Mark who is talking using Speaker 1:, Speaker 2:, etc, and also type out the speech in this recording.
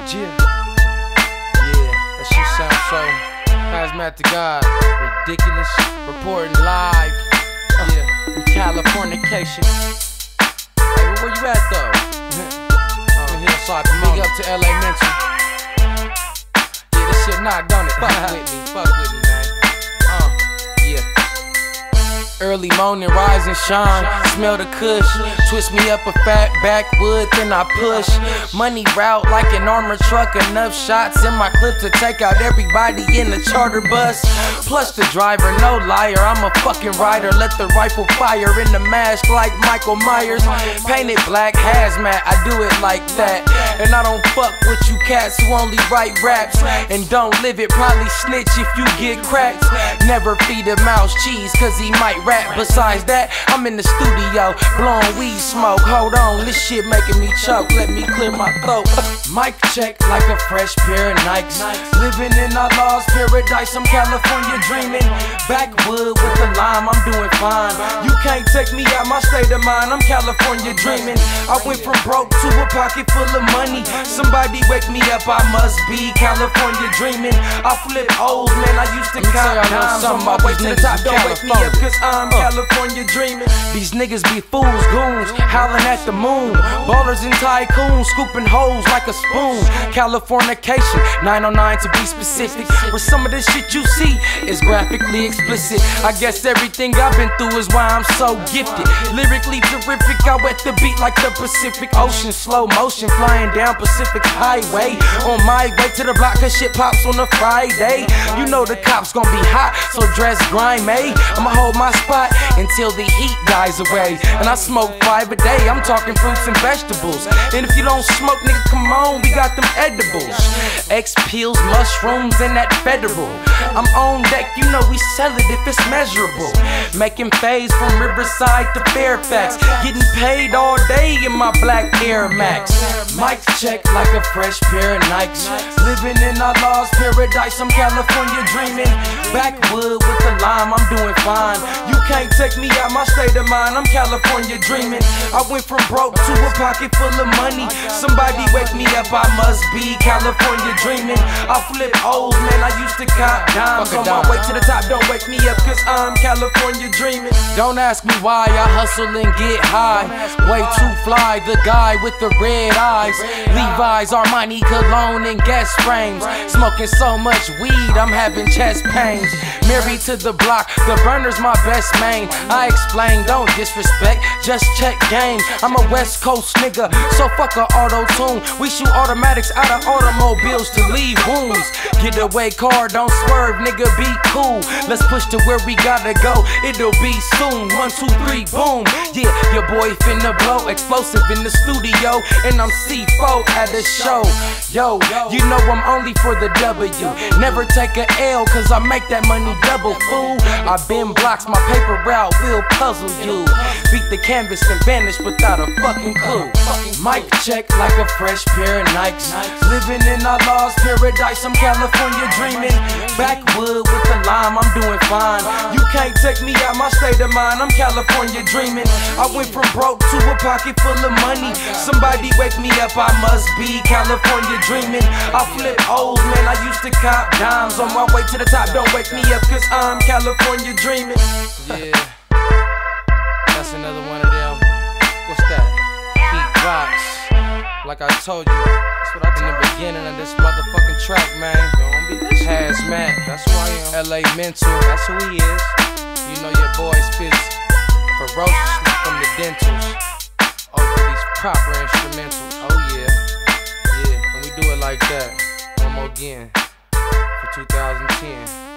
Speaker 1: That shit sounds so charismatic, God. Ridiculous. Reporting live. From Californication. Hey, where you at though? I'm here, so I big up to LA Mental. Yeah, this shit knocked on it. Fuck with me, man. Early morning, rise and shine, smell the kush. Twist me up a fat backwood, then I push. Money route like an armored truck, enough shots in my clip to take out everybody in the charter bus. Plus the driver, no liar, I'm a fucking rider. Let the rifle fire in the mask like Michael Myers. Painted black hazmat, I do it like that. And I don't fuck with you cats who only write raps and don't live it, probably snitch if you get cracked. Never feed a mouse cheese cause he might rap. Besides that, I'm in the studio blowing weed smoke. Hold on, this shit making me choke. Let me clear my throat. Mic check like a fresh pair of Nikes. Living in our lost paradise, I'm California dreaming. Backwood with the lime, I'm doing fine. You can't take me out my state of mind, I'm California dreaming. I went from broke to a pocket full of money. Somebody wake me up, I must be California dreaming. I flip O's, man, I used to count dimes on my way to the top. Don't wake me up cause I'm California dreaming. These niggas be fools, goons, howling at the moon. Ballers and tycoons, scooping holes like a spoon. Californication, 909 to be specific. But some of this shit you see is graphically explicit. I guess everything I've been through is why I'm so gifted. Lyrically terrific, I wet the beat like the Pacific Ocean. Slow motion, flying down Pacific Highway. On my way to the block, cause shit pops on a Friday. You know the cops gon' be hot, so dress grimy. I'ma hold my spot until the heat dies away. And I smoke 5 a day, I'm talking fruits and vegetables. And if you don't smoke, nigga, come on, we got them edibles. X pills, mushrooms, and that federal. I'm on deck, you know we sell it if it's measurable. Making phase from Riverside to Fairfax. Getting paid all day in my black Air Max. Mic check like a fresh pair of Nikes. Living in our lost paradise, I'm California dreaming. Backwood with the lime, I'm doing fine. You can't take me out my state of mind, I'm California dreaming. I went from broke to a pocket full of money. Somebody wake me up, I must be California dreaming. I flip O's, man, I used to cop dimes. On my way to the top, don't wake me up cause I'm California dreaming. Don't ask me why I hustle and get high. Way too fly, the guy with the red eyes. Levi's, Armani, Cologne, and Guess frames. Smoking so much weed, I'm having chest pains. Married to the block, the burner's my best main. I explain, don't disrespect, just check game. I'm a West Coast nigga, so fuck a auto-tune. We shoot automatics out of automobiles to leave wounds. Get away car, don't swerve, nigga, be cool. Let's push to where we gotta go, it'll be soon. 1, 2, 3, boom. Yeah, your boy finna blow, explosive in the studio. And I'm C4 at the show. Yo, you know I'm only for the W. Never take a L cause I make that money double, fool. I've been blocks, my paper route will puzzle you. Beat the canvas and vanish without a fucking clue. Mic check like a fresh pair of Nikes. Living in our lost paradise, I'm California dreaming. Backwood with the lime, I'm doing fine. You can't take me out my state of mind, I'm California dreaming. I went from broke to a pocket full of money. Somebody wake me up, I must be California dreaming. I flip O's, man, I used to cop dimes. On my way to the top, don't wake me up cause I'm California dreaming. Yeah, that's another one of them. What's that? Heat rocks. Like I told you, that's what I did in the beginning of this motherfucking track, man. Hazmat, that's who I am. LA Mental, that's who he is. You know your boy spits ferociously from the dentals over these proper instrumentals. Oh yeah, and we do it like that. One more again for 2010.